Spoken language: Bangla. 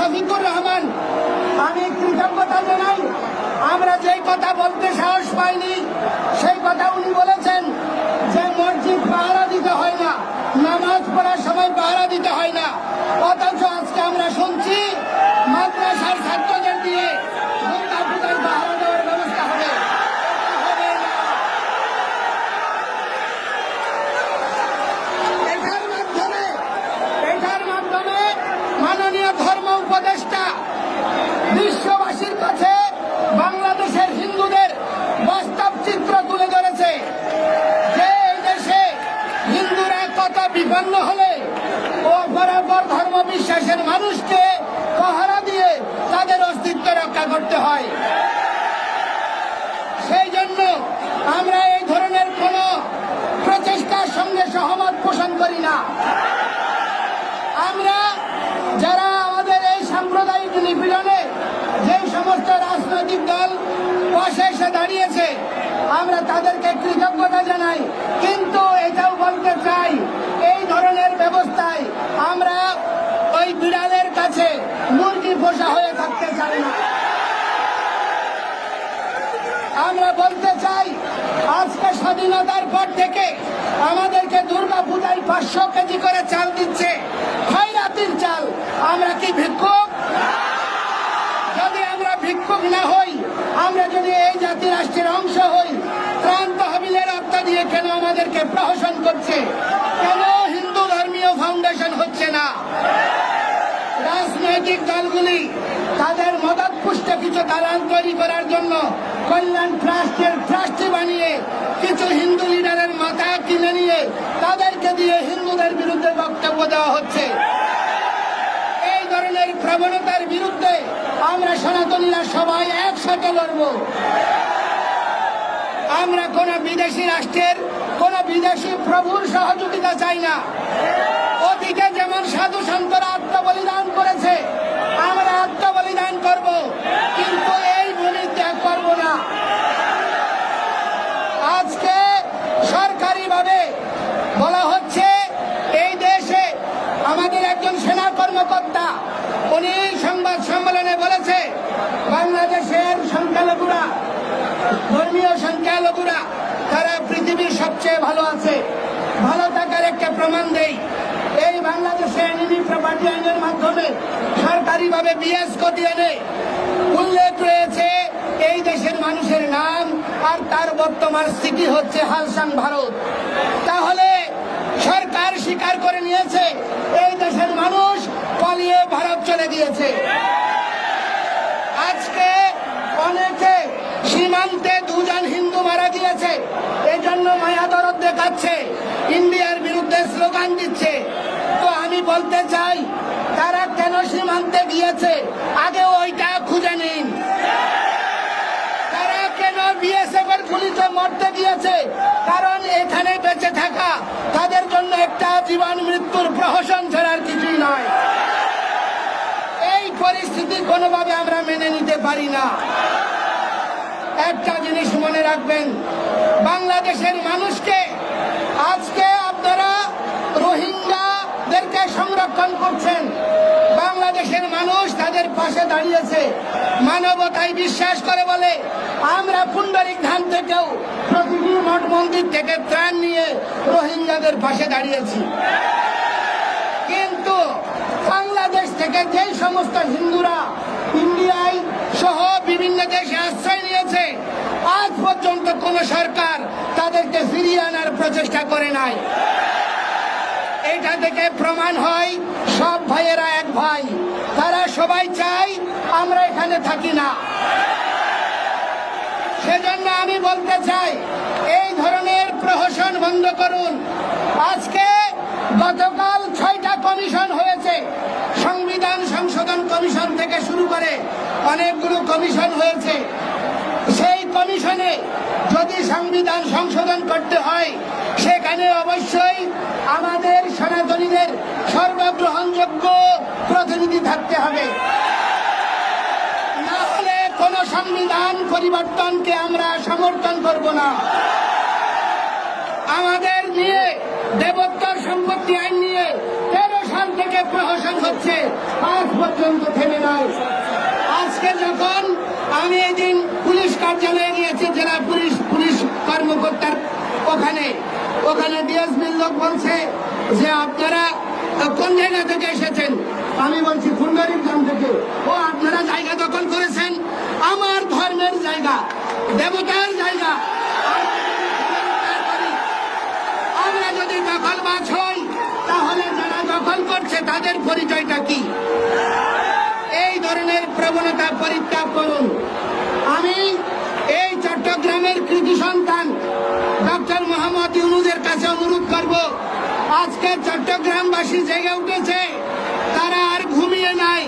শফিকুর রহমান, আমি কৃতজ্ঞতা জানাই। আমরা যেই কথা বলতে সাহস পাইনি সেই কথা উনি বলেছেন যে মসজিদ পাহারা দিতে হয় না, নামাজ পড়ার সময় পাহারা দিতে হয় না। অথচ আজকে আমরা শুনছি মাদ্রাসার ছাত্রদের দিয়ে দুর্গা পূজার পাহারা দেওয়ার ব্যবস্থা হবে। এটার মাধ্যমে মাননীয় ধর্ম উপদেষ্টা বিশ্ববাসীর কাছে বাংলাদেশের হিন্দুদের বাস্তব চিত্র তুলে ধরেছে যে এই দেশে হিন্দুরা কত বিপন্ন হলে অপরাপর ধর্ম বিশ্বাসের মানুষকে পাহারা দিয়ে তাদের অস্তিত্ব রক্ষা করতে হয়। সেই জন্য আমরা এই ধরনের কোন প্রচেষ্টার সঙ্গে সহমত পোষণ করি না। আমরা যারা আমাদের এই সাম্প্রদায়িক নিপীড়নে যে সমস্ত রাজনৈতিক দল পাশে এসে দাঁড়িয়েছে আমরা তাদেরকে কৃতজ্ঞতা জানাই, কিন্তু এটাও বলতে চাই এই ধরনের ব্যবস্থায় আমরা ওই বিড়ালের কাছে মুরগি পোষা হয়ে থাকতে চাই না। আমরা বলতে চাই আজকে স্বাধীনতার পর থেকে আমাদেরকে দুর্গা পূজায় 500 কেজি করে চাল দিচ্ছে, খয়রাতির চাল। আমরা কি ভিক্ষুক? যদি আমরা ভিক্ষুক না হই, আমরা যদি এই জাতি রাষ্ট্রের অংশ হই, ত্রাণ তহবিলের অর্থ দিয়ে কেন আমাদেরকে প্রহসন করছে? কেন হিন্দু ধর্মীয় ফাউন্ডেশন হচ্ছে না? রাজনৈতিক দলগুলি তাদের মদত পুষ্ট কিছু দালাল তৈরি করার জন্য কল্যাণ ট্রাস্টের ট্রাস্টি বানিয়ে কিছু হিন্দু লিডারের মাথা কিনে নিয়ে তাদেরকে দিয়ে হিন্দুদের বিরুদ্ধে বক্তব্য দেওয়া হচ্ছে। এই ধরনের প্রবণতার বিরুদ্ধে আমরা সনাতনীরা সবাই একসাথে লড়ব। আমরা কোন বিদেশি রাষ্ট্রের কোন বিদেশি প্রভুর সহযোগিতা চাই না। অতীতে যেমন সাধু সন্তরা আত্মবলিদান করেছে আমরা আত্মবলিদান করব, কিন্তু এই ভূমি ত্যাগ করব না। আজকে সরকারিভাবে বলা হচ্ছে এই দেশে আমাদের একজন সেনা কর্মকর্তা উনি সংবাদ সম্মেলনে বলেছে বাংলাদেশের সংখ্যালঘুরা, ধর্মীয় সংখ্যালঘুরা তারা পৃথিবীর সবচেয়ে ভালো আছে। ভালো থাকার একটা প্রমাণ দেই, এই বাংলাদেশে এনিমি প্রপার্টি আইনের মাধ্যমে সরকারিভাবে বিএস কোডিয়ানে উল্লেখ রয়েছে এই দেশের মানুষের নাম, আর তার বর্তমান স্থিতি হচ্ছে হালসাং ভারত। তাহলে সরকার স্বীকার করে নিয়েছে এই দেশের মানুষ পালিয়ে ভারত চলে গিয়েছে। আজকে অনেকে সীমান্তে 2 জন হিন্দু মারা গিয়েছে, এই জন্য মায়া দরদ দেখাচ্ছে, ইন্ডিয়ার বিরুদ্ধে স্লোগান দিচ্ছে। তো আমি বলতে চাই তারা কেন সীমান্তে গিয়েছে আগে ওইটা খুঁজে নিন। তারা কেন বিএসএফ এর গুলিতে মরতে গিয়েছে? কারণ এখানে বেঁচে থাকা তাদের জন্য একটা জীবন মৃত্যুর প্রহসন ছাড়ার কিছুই নয়। এই পরিস্থিতি কোনোভাবে আমরা মেনে নিতে পারি না। একটা জিনিস মনে রাখবেন, বাংলাদেশের মানুষকে আজকে আপনারা রোহিঙ্গাদেরকে সংরক্ষণ করছেন। বাংলাদেশের মানুষ তাদের পাশে দাঁড়িয়েছে, মানবতায় বিশ্বাস করে বলে আমরা পুন্ডরিক ধাম থেকেও প্রতিটি মঠ মন্দির থেকে ত্রাণ নিয়ে রোহিঙ্গাদের পাশে দাঁড়িয়েছি। কিন্তু বাংলাদেশ থেকে যেই সমস্ত হিন্দুরা ইন্ডিয়ায় সহ বিভিন্ন দেশে আশ্রয় নিয়েছে আজ পর্যন্ত কোন সরকার তাদেরকে ফিরিয়ে আনার প্রচেষ্টা করে নাই। এটা থেকে প্রমাণ হয় সব ভাইয়েরা এক ভাই, তারা সবাই চায় আমরা এখানে থাকি না। সেজন্য আমি বলতে চাই এই ধরনের প্রহসন বন্ধ করুন। আজকে গতকাল 6টা কমিশন হয়েছে, সংবিধান সংশোধন কমিশন থেকে শুরু করে অনেকগুলো কমিশন হয়েছে। সেই কমিশনে যদি সংবিধান সংশোধন করতে হয় সেখানে অবশ্যই আমাদের সনাতনীদের সর্বগ্রহণযোগ্য প্রতিনিধি থাকতে হবে, না হলে কোন সংবিধান পরিবর্তনকে আমরা সমর্থন করব না। আমাদের নিয়ে দেবোত্তর সম্পত্তি আইন নিয়ে 13 সাল থেকে প্রহসন হচ্ছে, আজ পর্যন্ত থেমে নাই। আজকে যখন আমি এদিন পুলিশ কার্যালয়ে গিয়েছি, জেলা পুলিশ কর্মকর্তার ওখানে ডিএসপির লোক বলছে যে আপনারা কোন জায়গা থেকে এসেছেন। আমি বলছি ফুলবাড়ির থেকে। ও আপনারা জায়গা দখল করেছেন, আমার ধর্মের জায়গা, দেবতার জায়গা। আমরা যদি দখলবাজ হই তাহলে যারা দখল করছে তাদের পরিচয়টা কি? এই ধরনের প্রবণতা পরিত্যাগ করুন। আমি এই চট্টগ্রামের কৃতি সন্তান ডক্টর মোহাম্মদ ইউনূসের কাছে অনুরোধ করব, আজকে চট্টগ্রামবাসী জেগে উঠেছে, তারা আর ঘুমিয়ে নাই।